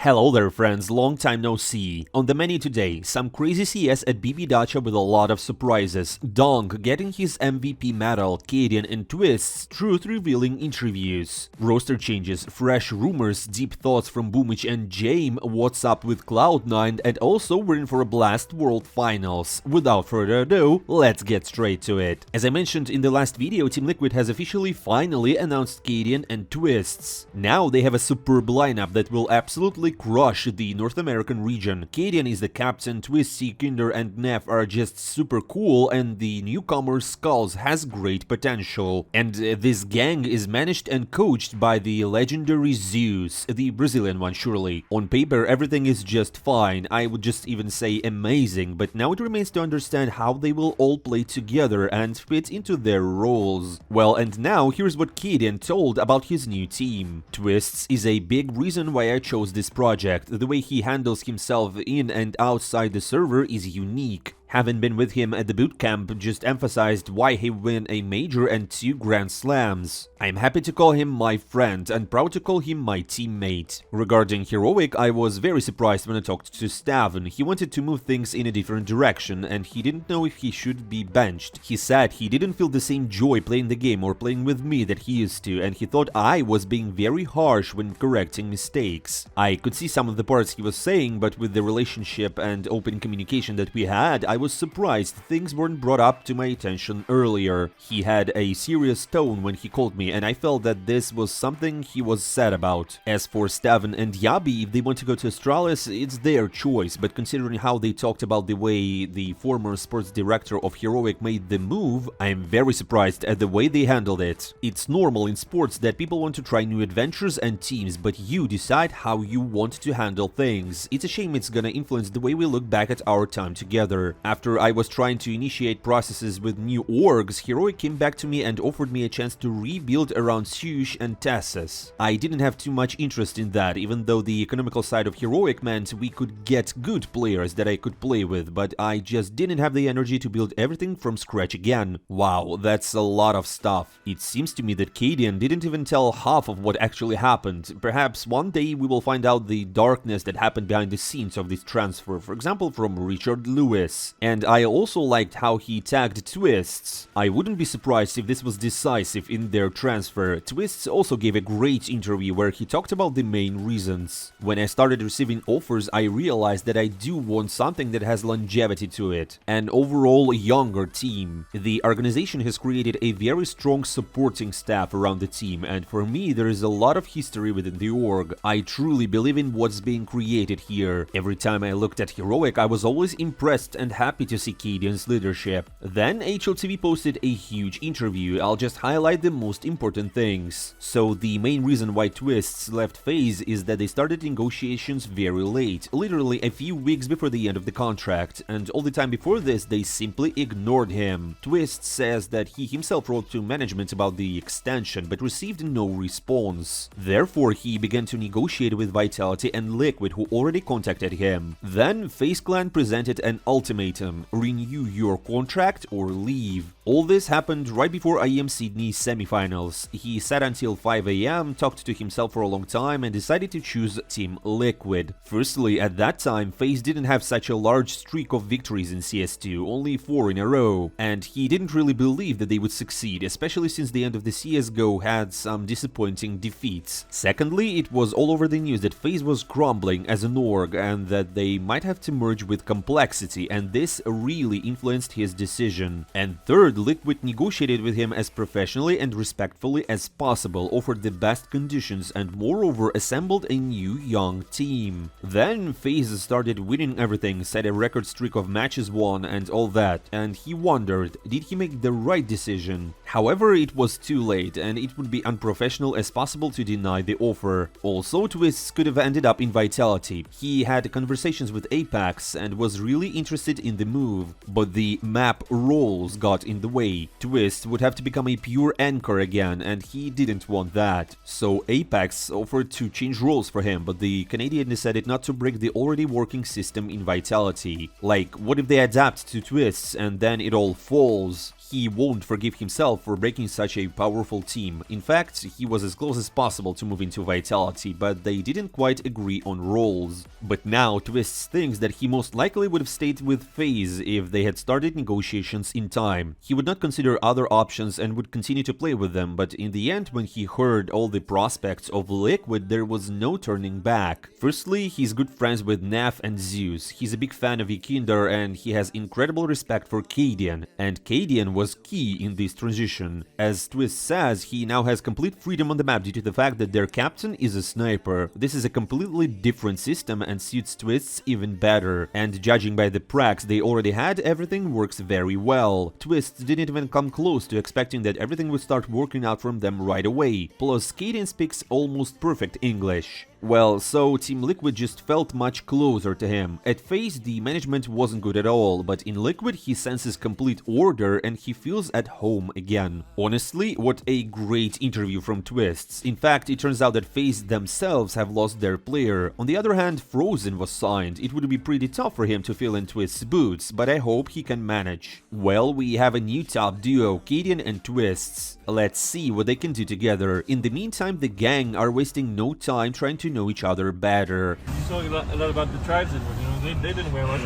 Hello there friends, long time no see. On the menu today, some crazy CS at BB Dacha with a lot of surprises, Donk getting his MVP medal, Cadian and Twistzz truth revealing interviews, roster changes, fresh rumors, deep thoughts from Boomich and Jame, what's up with Cloud9, and also we're in for a blast World Finals. Without further ado, let's get straight to it. As I mentioned in the last video, Team Liquid has officially finally announced Cadian and Twistzz. Now they have a superb lineup that will absolutely crush the North American region. Cadian is the captain, Twistzz, Kinder and Neff are just super cool, and the newcomer Skulls has great potential. And this gang is managed and coached by the legendary Zeus, the Brazilian one surely. On paper everything is just fine, I would just even say amazing, but now it remains to understand how they will all play together and fit into their roles. Well, and now here's what Cadian told about his new team. Twistzz is a big reason why I chose this project. The way he handles himself in and outside the server is unique. Having been with him at the bootcamp just emphasized why he won a major and 2 Grand Slams. I'm happy to call him my friend and proud to call him my teammate. Regarding Heroic, I was very surprised when I talked to Stavn. He wanted to move things in a different direction and he didn't know if he should be benched. He said he didn't feel the same joy playing the game or playing with me that he used to, and he thought I was being very harsh when correcting mistakes. I could see some of the parts he was saying, but with the relationship and open communication that we had, I was surprised things weren't brought up to my attention earlier. He had a serious tone when he called me, and I felt that this was something he was sad about. As for Stavn and Yabi, if they want to go to Astralis, it's their choice, but considering how they talked about the way the former sports director of Heroic made the move, I'm very surprised at the way they handled it. It's normal in sports that people want to try new adventures and teams, but you decide how you want to handle things. It's a shame it's gonna influence the way we look back at our time together. After I was trying to initiate processes with new orgs, Heroic came back to me and offered me a chance to rebuild around Sush and Tassus. I didn't have too much interest in that, even though the economical side of Heroic meant we could get good players that I could play with, but I just didn't have the energy to build everything from scratch again. Wow, that's a lot of stuff. It seems to me that Cadian didn't even tell half of what actually happened. Perhaps one day we will find out the darkness that happened behind the scenes of this transfer, for example from Richard Lewis. And I also liked how he tagged Twistzz. I wouldn't be surprised if this was decisive in their transfer. Twistzz also gave a great interview where he talked about the main reasons. When I started receiving offers, I realized that I do want something that has longevity to it. An overall younger team. The organization has created a very strong supporting staff around the team, and for me there is a lot of history within the org. I truly believe in what's being created here. Every time I looked at Heroic, I was always impressed and happy to see Cadian's leadership. Then HLTV posted a huge interview. I'll just highlight the most important things. So the main reason why Twistzz left FaZe is that they started negotiations very late, literally a few weeks before the end of the contract, and all the time before this they simply ignored him. Twistzz says that he himself wrote to management about the extension but received no response. Therefore he began to negotiate with Vitality and Liquid, who already contacted him. Then FaZe Clan presented an ultimatum: renew your contract or leave. All this happened right before IEM Sydney semifinals. He sat until 5 AM, talked to himself for a long time and decided to choose Team Liquid. Firstly, at that time, FaZe didn't have such a large streak of victories in CS2, only 4 in a row, and he didn't really believe that they would succeed, especially since the end of the CSGO had some disappointing defeats. Secondly, it was all over the news that FaZe was crumbling as an org and that they might have to merge with Complexity, and this really influenced his decision. And third, Liquid negotiated with him as professionally and respectfully as possible, offered the best conditions, and moreover assembled a new young team. Then FaZe started winning everything, set a record streak of matches won and all that, and he wondered, did he make the right decision? However, it was too late, and it would be unprofessional as possible to deny the offer. Also, Twistzz could have ended up in Vitality. He had conversations with Apex and was really interested in the move, but the map roles got in the way. Twistzz would have to become a pure anchor again, and he didn't want that. So Apex offered to change roles for him, but the Canadian decided not to break the already working system in Vitality. Like, what if they adapt to Twistzz and then it all falls? He won't forgive himself for breaking such a powerful team. In fact, he was as close as possible to moving to Vitality, but they didn't quite agree on roles. But now Twistzz thinks that he most likely would have stayed with FaZe if they had started negotiations in time. He would not consider other options and would continue to play with them, but in the end, when he heard all the prospects of Liquid, there was no turning back. Firstly, he's good friends with Neff and Zeus. He's a big fan of Ikinder and he has incredible respect for Cadian, and Cadian was key in this transition. As Twistzz says, he now has complete freedom on the map due to the fact that their captain is a sniper. This is a completely different system and suits Twistzz even better, and judging by the pracs they already had, everything works very well. Twistzz didn't even come close to expecting that everything would start working out from them right away, plus Cadian speaks almost perfect English. Well, so Team Liquid just felt much closer to him. At FaZe, the management wasn't good at all, but in Liquid he senses complete order and he feels at home again. Honestly, what a great interview from Twistzz. In fact, it turns out that FaZe themselves have lost their player. On the other hand, Frozen was signed. It would be pretty tough for him to fill in Twistz's boots, but I hope he can manage. Well, we have a new top duo, Cadian and Twistzz. Let's see what they can do together. In the meantime, the gang are wasting no time trying to know each other better. You saw a lot about the tribes, and they didn't wear much.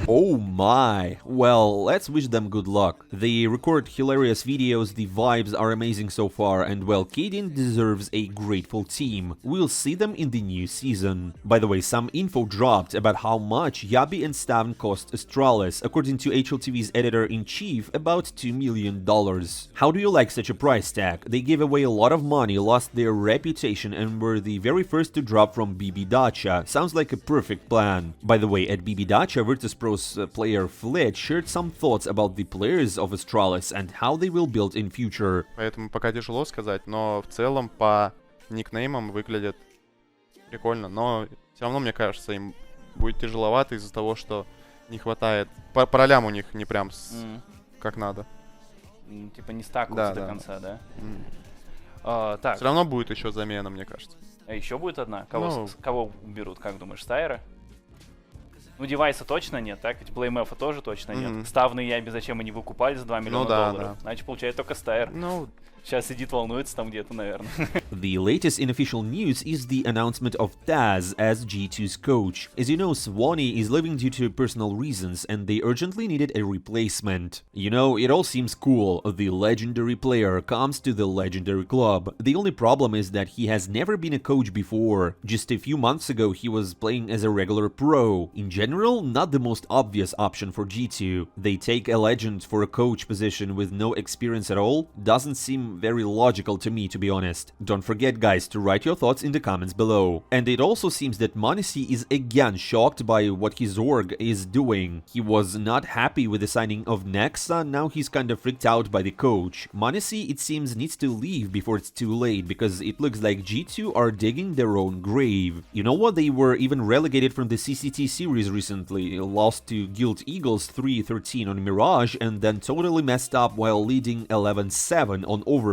Oh my! Well, let's wish them good luck. They record hilarious videos, the vibes are amazing so far, and well, Cadian deserves a grateful team. We'll see them in the new season. By the way, some info dropped about how much Yabi and Stavn cost Astralis, according to HLTV's editor-in-chief, about $2 million. How do you like such a price tag? They gave away a lot of money, lost their reputation, and were the very first to drop from BB Dacha. Sounds like a perfect plan. By the way, at BB Dacha, Virtus.pro's player Fletch shared some thoughts about the players of Astralis and how they will build in future. Поэтому пока тяжело сказать, но в целом по никнеймам выглядят прикольно, но все равно, мне кажется, им будет тяжеловато из-за того, что не хватает... По ролям у них не прям как надо. Типа не стакаются до конца, да? Так. Все равно будет еще замена, мне кажется. А еще будет одна? Кого берут, как думаешь, Стайра? Ну, девайса точно нет, так? Ведь плеймэфа тоже точно нет. Ставные Яби зачем они выкупали за $2 миллиона долларов? Значит, получается только Стайр. Сейчас сидит, волнуется там где-то, наверное. The latest in official news is the announcement of Taz as G2's coach. As you know, Swanee is leaving due to personal reasons, and they urgently needed a replacement. You know, it all seems cool. The legendary player comes to the legendary club. The only problem is that he has never been a coach before. Just a few months ago, he was playing as a regular pro. In general, not the most obvious option for G2. They take a legend for a coach position with no experience at all? Doesn't seem very logical to me, to be honest. Don't forget, guys, to write your thoughts in the comments below. And it also seems that m0NESY is again shocked by what his org is doing. He was not happy with the signing of Nexa, now he's kind of freaked out by the coach. m0NESY, it seems, needs to leave before it's too late, because it looks like G2 are digging their own grave. You know what, they were even relegated from the CCT series recently, lost to Guild Eagles 3-13 on Mirage, and then totally messed up while leading 11-7 on Overpass.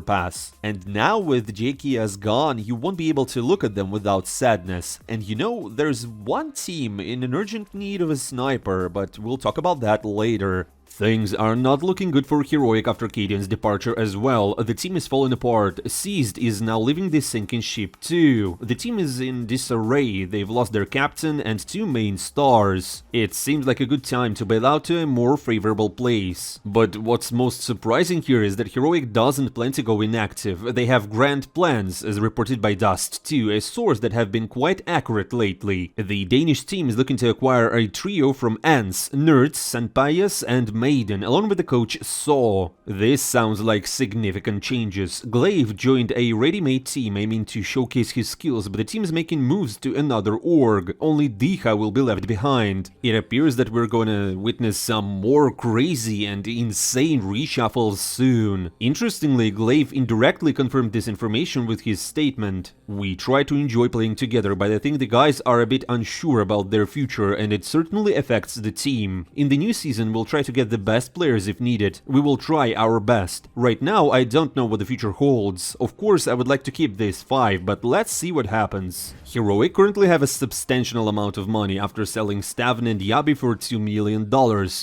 And now with JKS gone, you won't be able to look at them without sadness. And you know, there's one team in an urgent need of a sniper, but we'll talk about that later. Things are not looking good for Heroic after Cadian's departure as well. The team is falling apart. Seized is now leaving the sinking ship too. The team is in disarray. They've lost their captain and 2 main stars. It seems like a good time to bail out to a more favorable place. But what's most surprising here is that Heroic doesn't plan to go inactive. They have grand plans, as reported by Dust 2, a source that have been quite accurate lately. The Danish team is looking to acquire a trio from Ants, Nerds, Sanpayas and Maiden, along with the coach Saw. This sounds like significant changes. Glaive joined a ready-made team aiming to showcase his skills, but the team is making moves to another org. Only dacha will be left behind. It appears that we're gonna witness some more crazy and insane reshuffles soon. Interestingly, Glaive indirectly confirmed this information with his statement. We try to enjoy playing together, but I think the guys are a bit unsure about their future, and it certainly affects the team. In the new season, we'll try to get the best players if needed. We will try our best. Right now, I don't know what the future holds. Of course, I would like to keep this 5, but let's see what happens. Heroic currently have a substantial amount of money after selling Stavn and Yabi for $2 million.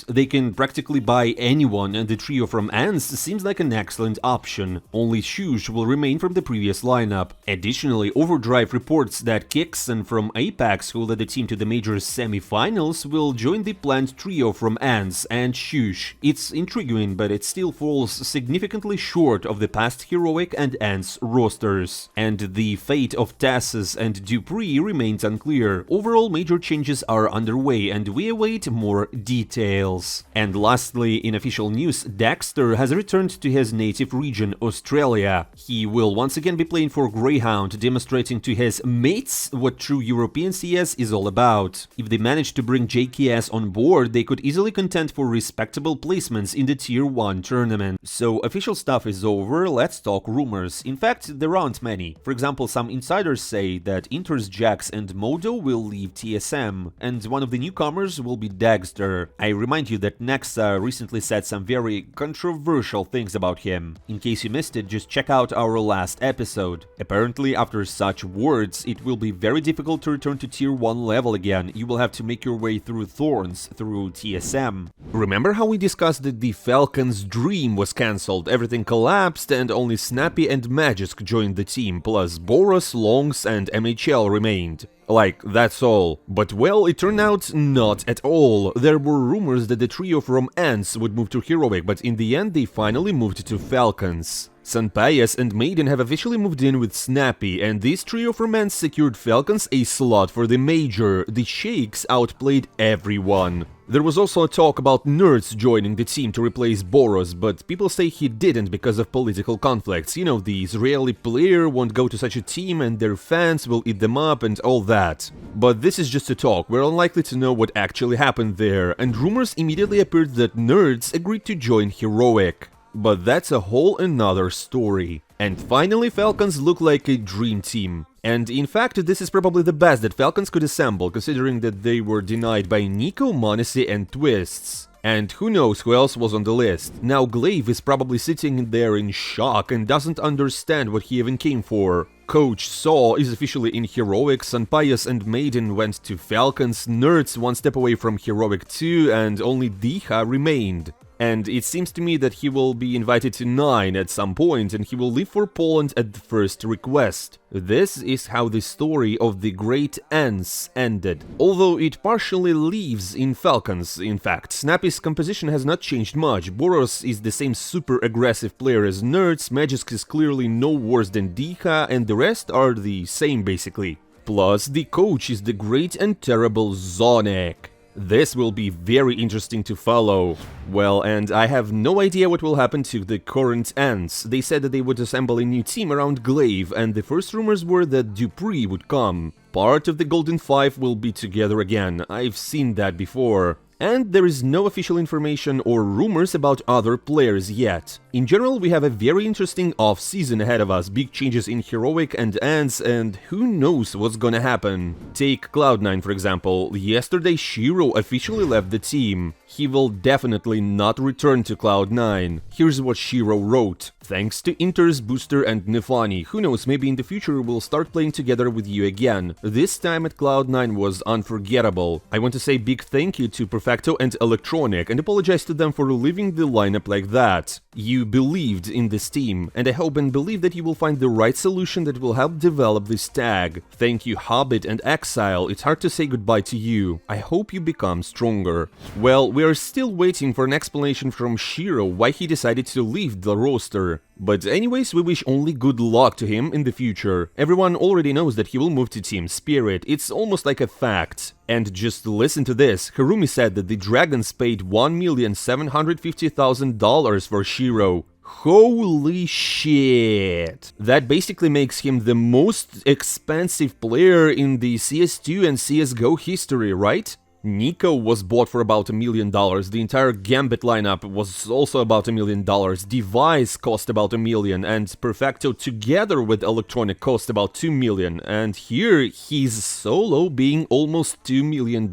They can practically buy anyone, and the trio from ANS seems like an excellent option. Only Shush will remain from the previous lineup. Additionally, Overdrive reports that Kixon from Apex, who led the team to the major semi-finals, will join the planned trio from ANS and Shush. It's intriguing, but it still falls significantly short of the past Heroic and ANS rosters. And the fate of Twistzz and Dupree remains unclear. Overall, major changes are underway, and we await more details. And lastly, in official news, Dexter has returned to his native region, Australia. He will once again be playing for Greyhound, demonstrating to his mates what true European CS is all about. If they manage to bring JKS on board, they could easily contend for respectable placements in the Tier 1 tournament. So official stuff is over, let's talk rumors. In fact, there aren't many. For example, some insiders say that Inter's Jax and Modo will leave TSM, and one of the newcomers will be Dexter. I remind you that Nexa recently said some very controversial things about him. In case you missed it, just check out our last episode. Apparently, after such words, it will be very difficult to return to Tier 1 level again. You will have to make your way through thorns through TSM. Remember how we discussed that the Falcons' dream was cancelled, everything collapsed, and only Snappy and Magisk joined the team, plus Boros, Longs, and MHL remained. Like, that's all. But well, it turned out not at all. There were rumors that the trio from ANS would move to Heroic, but in the end they finally moved to Falcons. Sanpayas and Maiden have officially moved in with Snappy, and this trio from ANS secured Falcons a slot for the major. The Shakes outplayed everyone. There was also a talk about Nerds joining the team to replace Boros, but people say he didn't because of political conflicts. You know, the Israeli player won't go to such a team and their fans will eat them up and all that. But this is just a talk, we're unlikely to know what actually happened there, and rumors immediately appeared that Nerds agreed to join Heroic. But that's a whole another story. And finally, Falcons look like a dream team. And in fact, this is probably the best that Falcons could assemble, considering that they were denied by Nico, Monacy and Twistzz. And who knows who else was on the list. Now Glaive is probably sitting there in shock and doesn't understand what he even came for. Coach Saw is officially in Heroic, Sanpayas and Maiden went to Falcons, Nerds one step away from Heroic too, and only dacha remained. And it seems to me that he will be invited to 9 at some point, and he will leave for Poland at the first request. This is how the story of the great ANS ended. Although it partially lives in Falcons, in fact. Snappy's composition has not changed much. Boros is the same super aggressive player as Nerds, Magisk is clearly no worse than dacha, and the rest are the same basically. Plus, the coach is the great and terrible Zonic. This will be very interesting to follow. Well, and I have no idea what will happen to the current ANS. They said that they would assemble a new team around Glaive, and the first rumors were that Dupree would come. Part of the Golden Five will be together again, I've seen that before. And there is no official information or rumors about other players yet. In general, we have a very interesting off-season ahead of us, big changes in Heroic and ANS, and who knows what's gonna happen. Take Cloud9 for example. Yesterday Shiro officially left the team. He will definitely not return to Cloud9. Here's what Shiro wrote. Thanks to Inters, Booster and Nefani, who knows, maybe in the future we'll start playing together with you again. This time at Cloud9 was unforgettable. I want to say big thank you to Perfecto and Electronic and apologize to them for leaving the lineup like that. You believed in this team, and I hope and believe that you will find the right solution that will help develop this tag. Thank you Hobbit and Exile, it's hard to say goodbye to you. I hope you become stronger. Well, we are still waiting for an explanation from Shiro why he decided to leave the roster. But anyways, we wish only good luck to him in the future. Everyone already knows that he will move to Team Spirit, it's almost like a fact. And just listen to this, Harumi said that the Dragons paid $1,750,000 for Shiro. Holy shit! That basically makes him the most expensive player in the CS2 and CSGO history, right? Nico was bought for about $1 million, the entire Gambit lineup was also about $1 million, Device cost about $1 million, and Perfecto together with Electronic cost about $2 million, and here he's solo being almost $2 million.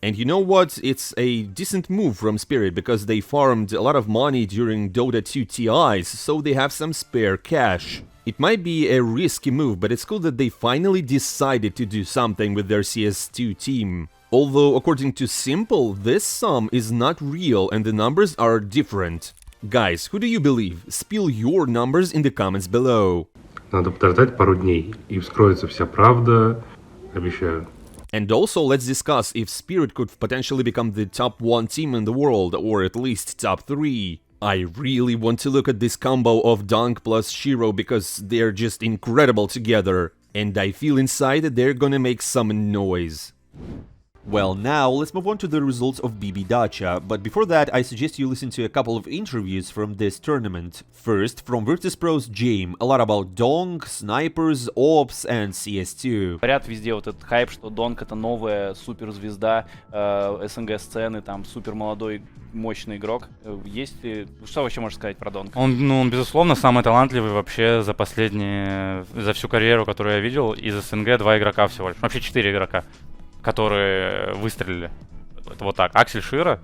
And you know what? It's a decent move from Spirit because they farmed a lot of money during Dota 2 TIs, so they have some spare cash. It might be a risky move, but it's cool that they finally decided to do something with their CS2 team. Although, according to Simple, this sum is not real and the numbers are different. Guys, who do you believe? Spill your numbers in the comments below. Надо подождать пару дней, и вскроется вся правда, обещаю. And also, let's discuss if Spirit could potentially become the top 1 team in the world, or at least top 3. I really want to look at this combo of Dunk plus Shiro because they're just incredible together. And I feel inside that they're gonna make some noise. Well, now let's move on to the results of BB Dacha, but before that I suggest you listen to a couple of interviews from this tournament. First, from Virtus.pro's Jame, a lot about Donk, snipers, ops and CS2. Говорят везде вот этот хайп, что Донк это новая суперзвезда СНГ сцены, там супер молодой мощный игрок. Есть ли... Что вообще можешь сказать про Донка? Он, безусловно, самый талантливый вообще за всю карьеру, которую я видел. Из СНГ 2 игрока всего лишь. Вообще 4 игрока, которые выстрелили. Это вот так. Аксель, Широ,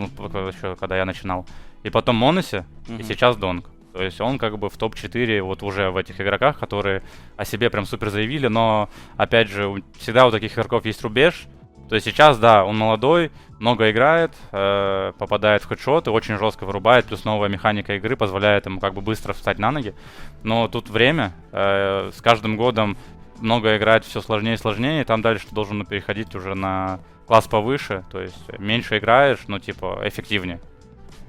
еще когда я начинал. И потом Моноси, и сейчас Донк. То есть он как бы в топ-4 вот уже в этих игроках, которые о себе прям супер заявили. Но, опять же, всегда у таких игроков есть рубеж. То есть сейчас, да, он молодой, много играет, попадает в хедшоты, очень жестко вырубает, плюс новая механика игры позволяет ему как бы быстро встать на ноги. Но тут время, с каждым годом много играть все сложнее и сложнее, и там дальше ты должен переходить уже на класс повыше, то есть меньше играешь, но типа эффективнее.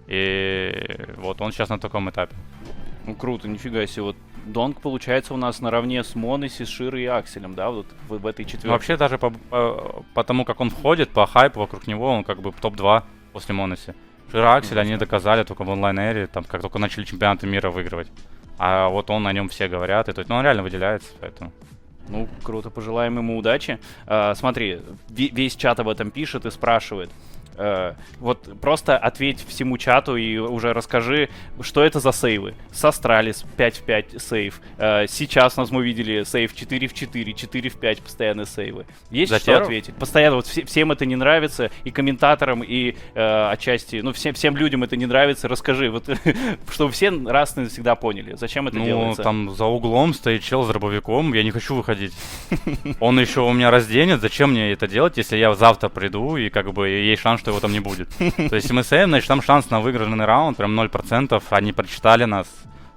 И вот он сейчас на таком этапе. Ну круто, нифига себе. Вот Донк получается у нас наравне с Моноси, с Широ и Акселем, да, вот в этой четверке. Вообще даже по тому, как он входит, по хайпу вокруг него, он как бы топ-2 после Моноси. Широ, Аксель, они доказали только в онлайн-эре, там как только начали чемпионаты мира выигрывать. А вот он, о нем все говорят, и то есть, ну, он реально выделяется, поэтому... Ну, круто, пожелаем ему удачи. Смотри, весь чат об этом пишет и спрашивает. Вот просто ответь всему чату и уже расскажи, что это за сейвы. С Астралис 5 в 5 сейв. Сейчас нас мы видели сейв 4 в 4, 4 в 5 постоянные сейвы. Есть за что ответить? Постоянно вот всем это не нравится, и комментаторам, и отчасти, ну всем людям это не нравится. Расскажи, вот, чтобы все раз и навсегда поняли, зачем это делается. Ну, там за углом стоит чел с дробовиком, я не хочу выходить. Он еще у меня разденет, зачем мне это делать, если я завтра приду, и как бы есть шанс, что его там не будет. То есть мы сейвим, значит, там шанс на выигранный раунд, прям 0%. Они прочитали нас,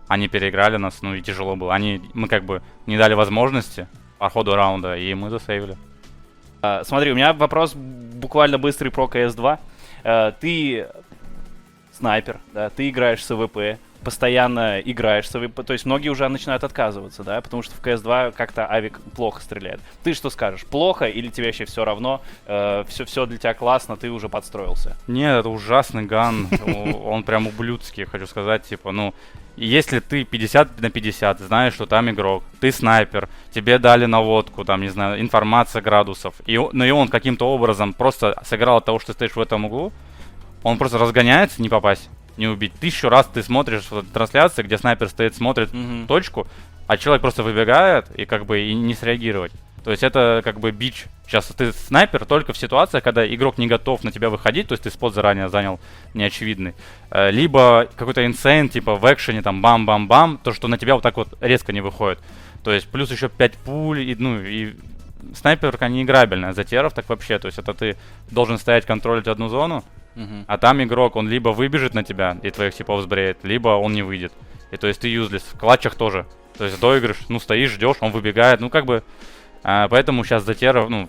они переиграли нас, ну и тяжело было. Мы как бы не дали возможности по ходу раунда, и мы засейвили. Смотри, у меня вопрос буквально быстрый про CS2. Ты снайпер, да, ты играешь с АВП, постоянно играешь с АВП, то есть многие уже начинают отказываться, да, потому что в CS2 как-то авик плохо стреляет. Ты что скажешь, плохо или тебе вообще все равно, все для тебя классно, ты уже подстроился? Нет, это ужасный ган, он прям ублюдский, хочу сказать, типа, ну, если ты 50 на 50, знаешь, что там игрок, ты снайпер, тебе дали наводку, там, не знаю, информация градусов, но и он каким-то образом просто сыграл от того, что ты стоишь в этом углу, он просто разгоняется, не попасть. Не убить. 1000 раз ты смотришь в трансляции, где снайпер стоит, смотрит точку, а человек просто выбегает и как бы и не среагировать. То есть это как бы бич. Сейчас ты снайпер только в ситуациях, когда игрок не готов на тебя выходить, то есть ты спот заранее занял неочевидный. Либо какой-то инсейн, типа в экшене, там бам-бам-бам, то, что на тебя вот так вот резко не выходит. То есть плюс еще 5 пуль, и снайперка не играбельная. За теров так вообще, то есть это ты должен стоять, контролить одну зону, а там игрок, он либо выбежит на тебя и твоих типов сбреет, либо он не выйдет. И то есть ты юзлес. В клатчах тоже. То есть доигрыш, ну стоишь, ждешь, он выбегает. Ну как бы... поэтому сейчас за теров, ну,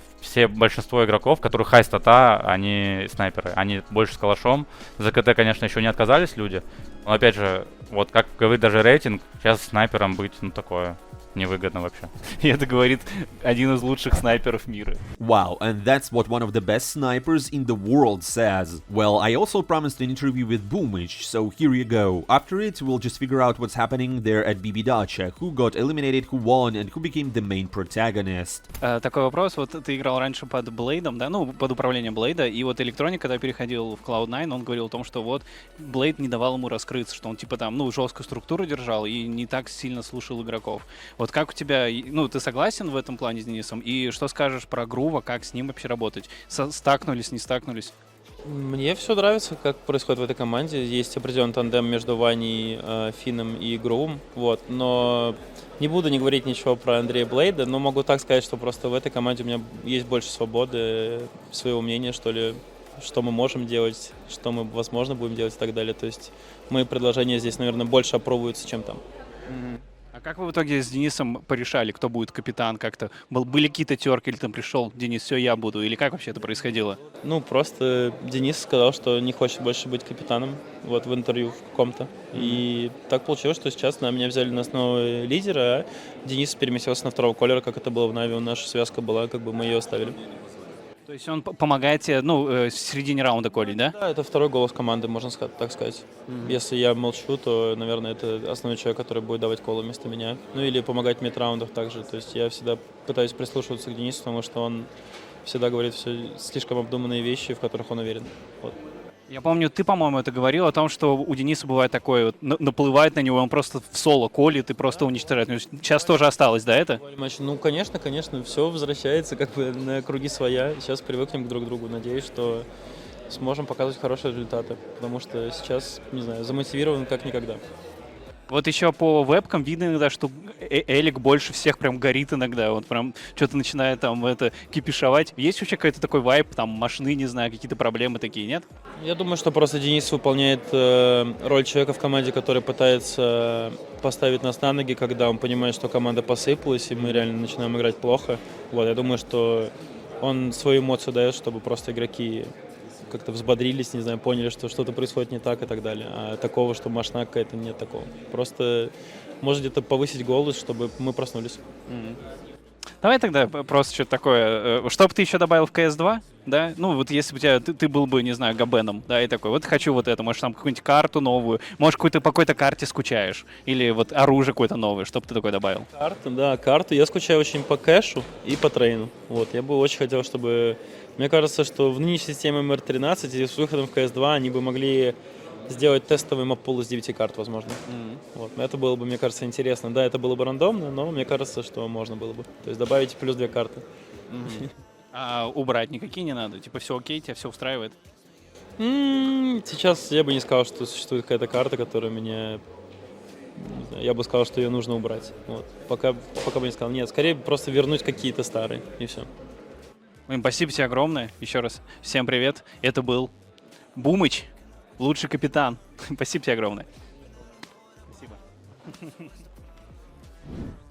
большинство игроков, которых хай-стата, они снайперы. Они больше с калашом. За КТ, конечно, еще не отказались люди. Но опять же, вот как говорит даже рейтинг, сейчас снайпером быть, ну такое... невыгодно вообще. И это говорит один из лучших снайперов мира. Wow, and that's what one of the best snipers in the world says. Well, I also promised an interview with Boomich, so here you go. After it, we'll just figure out what's happening there at BB Dacha, who got eliminated, who won, and who became the main protagonist. Такой вопрос, вот ты играл раньше под Блейдом, да, ну, под управлением Блейда, и вот Электроник, когда переходил в Cloud9, он говорил о том, что вот Блейд не давал ему раскрыться, что он типа там, ну, жесткую структуру держал и не так сильно слушал игроков. Вот как у тебя, ну, ты согласен в этом плане с Денисом? И что скажешь про Грува, как с ним вообще работать? Стакнулись, не стакнулись? Мне все нравится, как происходит в этой команде. Есть определенный тандем между Ваней, Финном и Грувом, вот. Но не буду не говорить ничего про Андрея Блейда, но могу так сказать, что просто в этой команде у меня есть больше свободы, своего мнения, что ли, что мы можем делать, что мы, возможно, будем делать и так далее. То есть мои предложения здесь, наверное, больше опробуются, чем там. А как вы в итоге с Денисом порешали, кто будет капитан? Как-то были какие-то терки, или там пришел Денис, все, я буду? Или как вообще это происходило? Ну, просто Денис сказал, что не хочет больше быть капитаном, вот, в интервью в каком-то. И так получилось, что сейчас меня взяли на основу лидера, а Денис переместился на второго колера, как это было в Нави. Наша связка была, как бы мы ее оставили. То есть он помогает тебе, ну, в середине раунда колить, да? Да, это второй голос команды, можно так сказать. Если я молчу, то, наверное, это основной человек, который будет давать колы вместо меня. Ну или помогать в мид-раундах также. То есть я всегда пытаюсь прислушиваться к Денису, потому что он всегда говорит все слишком обдуманные вещи, в которых он уверен. Вот. Я помню, ты, по-моему, это говорил о том, что у Дениса бывает такое, вот, наплывает на него, он просто в соло колит и просто уничтожает. Сейчас тоже осталось, да, это? Ну, конечно, все возвращается как бы на круги своя. Сейчас привыкнем друг к другу. Надеюсь, что сможем показывать хорошие результаты, потому что сейчас, не знаю, замотивирован как никогда. Вот еще по вебкам видно иногда, что Элик больше всех прям горит иногда, вот прям что-то начинает там кипишевать. Есть вообще какой-то такой вайб, там машины, не знаю, какие-то проблемы такие, нет? Я думаю, что просто Денис выполняет роль человека в команде, который пытается поставить нас на ноги, когда он понимает, что команда посыпалась, и мы реально начинаем играть плохо. Вот, я думаю, что он свою эмоцию дает, чтобы просто игроки как-то взбодрились, не знаю, поняли, что что-то происходит не так и так далее. А такого, что машина какая-то, нет такого. Просто может где-то повысить голос, чтобы мы проснулись. Давай тогда просто что-то такое. Что бы ты еще добавил в CS2, да? Ну, вот если бы у тебя, ты был бы, не знаю, Габеном, да, и такой, вот хочу вот это, может, там какую-нибудь карту новую, может, по какой-то карте скучаешь, или вот оружие какое-то новое, что бы ты такое добавил? Карту, да, карту. Я скучаю очень по кэшу и по трейну. Вот, я бы очень хотел, чтобы... Мне кажется, что в нынешней системе МР-13 и с выходом в CS2 они бы могли сделать тестовый мап-пул из 9 карт, возможно. Вот. Это было бы, мне кажется, интересно. Да, это было бы рандомно, но мне кажется, что можно было бы. То есть добавить плюс 2 карты. А убрать никакие не надо? Типа все окей, тебя все устраивает? Сейчас я бы не сказал, что существует какая-то карта, которая меня... Не знаю, я бы сказал, что ее нужно убрать. Вот. Пока бы не сказал. Нет, скорее просто вернуть какие-то старые, и все. Спасибо тебе огромное. Еще раз всем привет. Это был Бумыч, лучший капитан. Спасибо тебе огромное. Спасибо.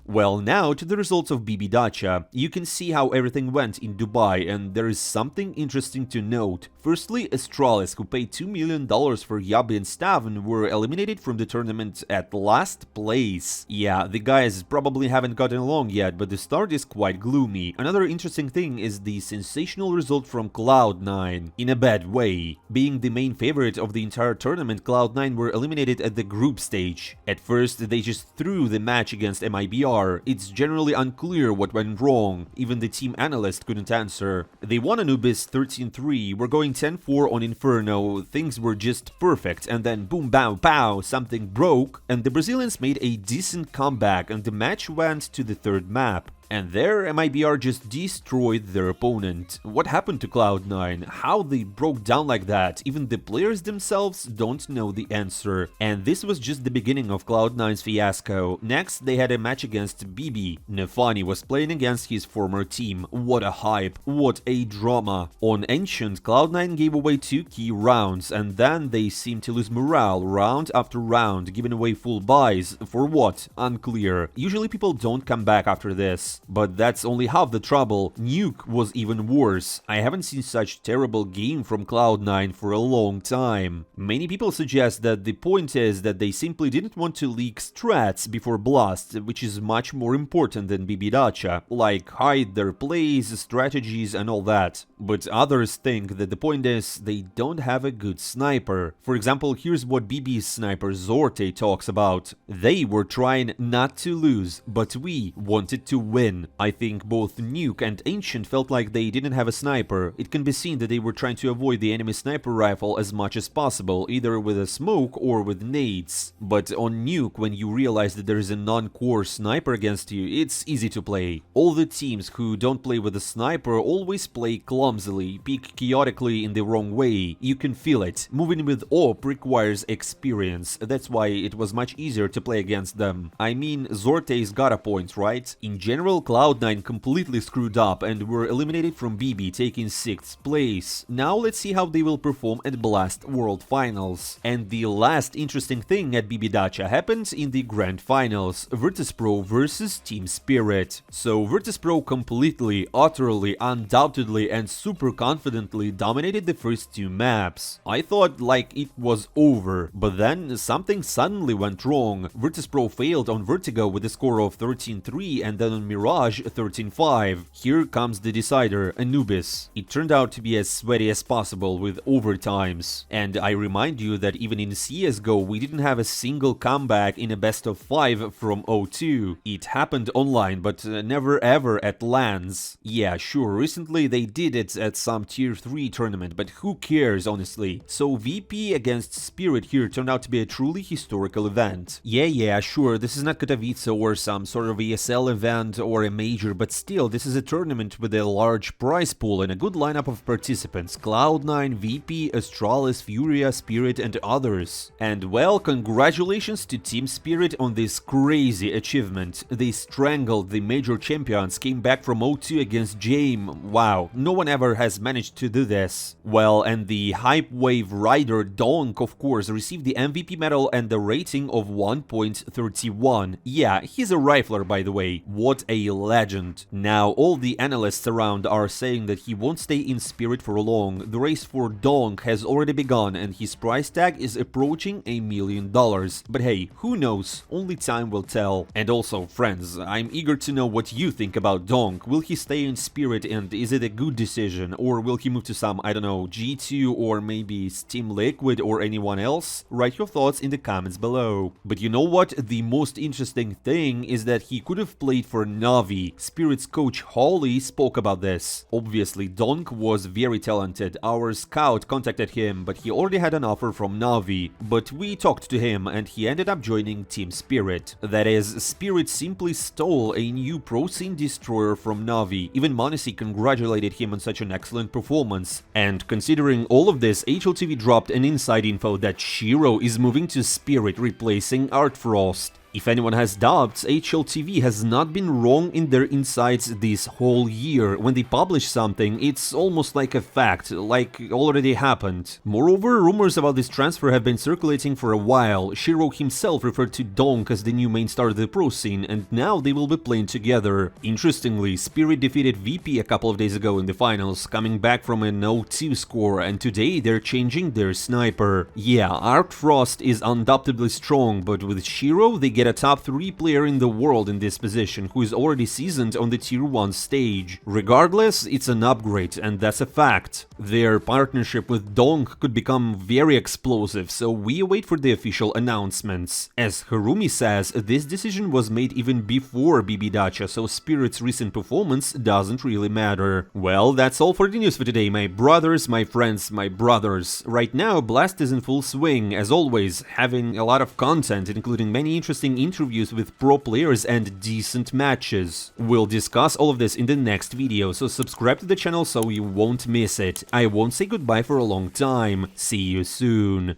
Well, now to the results of BB Dacha. You can see how everything went in Dubai, and there is something interesting to note. Firstly, Astralis, who paid $2 million for Yabi and Stavn, were eliminated from the tournament at last place. Yeah, the guys probably haven't gotten along yet, but the start is quite gloomy. Another interesting thing is the sensational result from Cloud9, in a bad way. Being the main favorite of the entire tournament, Cloud9 were eliminated at the group stage. At first, they just threw the match against MIBR. It's generally unclear what went wrong, even the team analyst couldn't answer. They won Anubis 13-3, were going 10-4 on Inferno, things were just perfect, and then boom bow pow, something broke, and the Brazilians made a decent comeback and the match went to the third map. And there, MIBR just destroyed their opponent. What happened to Cloud9? How they broke down like that? Even the players themselves don't know the answer. And this was just the beginning of Cloud9's fiasco. Next, they had a match against BB. Nefani was playing against his former team. What a hype, what a drama. On Ancient, Cloud9 gave away 2 key rounds, and then they seemed to lose morale round after round, giving away full buys. For what? Unclear. Usually people don't come back after this. But that's only half the trouble. Nuke was even worse. I haven't seen such terrible game from Cloud9 for a long time. Many people suggest that the point is that they simply didn't want to leak strats before Blast, which is much more important than BB Dacha, like hide their plays, strategies and all that. but others think that the point is they don't have a good sniper. For example, here's what BB's sniper Zorte talks about. They were trying not to lose, but we wanted to win. I think both Nuke and Ancient felt like they didn't have a sniper. It can be seen that they were trying to avoid the enemy sniper rifle as much as possible, either with a smoke or with nades. But on Nuke, when you realize that there is a non-core sniper against you, it's easy to play. All the teams who don't play with a sniper always play clumsily, peek chaotically in the wrong way. You can feel it. Moving with AWP requires experience. That's why it was much easier to play against them. I mean, Zorte's got a point, right? In general, Cloud9 completely screwed up and were eliminated from BB, taking 6th place. Now let's see how they will perform at Blast World Finals. And the last interesting thing at BB Dacha happened in the Grand Finals, Virtus.pro versus Team Spirit. So Virtus.pro completely, utterly, undoubtedly and super confidently dominated the first 2 maps. I thought like it was over, but then something suddenly went wrong. Virtus.pro failed on Vertigo with a score of 13-3 and then on Mirage 13-5. Here comes the decider, Anubis. It turned out to be as sweaty as possible with overtimes. And I remind you that even in CSGO we didn't have a single comeback in a best of 5 from O2. It happened online, but never ever at LANs. Yeah, sure, recently they did it at some tier 3 tournament, but who cares honestly. So VP against Spirit here turned out to be a truly historical event. Yeah, sure, this is not Katowice or some sort of ESL event or a major, but still, this is a tournament with a large prize pool and a good lineup of participants: Cloud9, VP, Astralis, Furia, Spirit and others. And well, congratulations to Team Spirit on this crazy achievement. They strangled the major champions, came back from O2 against Jame. Wow, no one ever has managed to do this. Well, and the hype wave rider Donk, of course, received the MVP medal and the rating of 1.31. Yeah, he's a rifler, by the way. What a legend. Now, all the analysts around are saying that he won't stay in Spirit for long. The race for Donk has already begun and his price tag is approaching $1 million. But hey, who knows? Only time will tell. And also, friends, I'm eager to know what you think about Donk. Will he stay in Spirit and is it a good decision? Or will he move to some, I don't know, G2 or maybe Steam Liquid or anyone else? Write your thoughts in the comments below. But you know what? The most interesting thing is that he could have played for Navi. Spirit's coach Holly spoke about this. Obviously, Donk was very talented. Our scout contacted him, but he already had an offer from Navi. But we talked to him and he ended up joining Team Spirit. That is, Spirit simply stole a new pro scene destroyer from Navi. Even Monacy congratulated him on such an excellent performance. And considering all of this, HLTV dropped an inside info that Shiro is moving to Spirit, replacing Artfrost. If anyone has doubts, HLTV has not been wrong in their insights this whole year. When they publish something, it's almost like a fact, like already happened. Moreover, rumors about this transfer have been circulating for a while. Shiro himself referred to Donk as the new main star of the pro scene, and now they will be playing together. Interestingly, Spirit defeated VP a couple of days ago in the finals, coming back from an 0-2 score, and today they're changing their sniper. Yeah, Artfrost is undoubtedly strong, but with Shiro they get a top 3 player in the world in this position who is already seasoned on the tier 1 stage. Regardless, it's an upgrade and that's a fact. Their partnership with Donk could become very explosive, so we await for the official announcements. As Harumi says, this decision was made even before BB Dacha, so Spirit's recent performance doesn't really matter. Well, that's all for the news for today, my brothers, my friends, my brothers. Right now, Blast is in full swing, as always, having a lot of content, including many interesting interviews with pro players and decent matches. We'll discuss all of this in the next video, so subscribe to the channel so you won't miss it. I won't say goodbye for a long time. See you soon.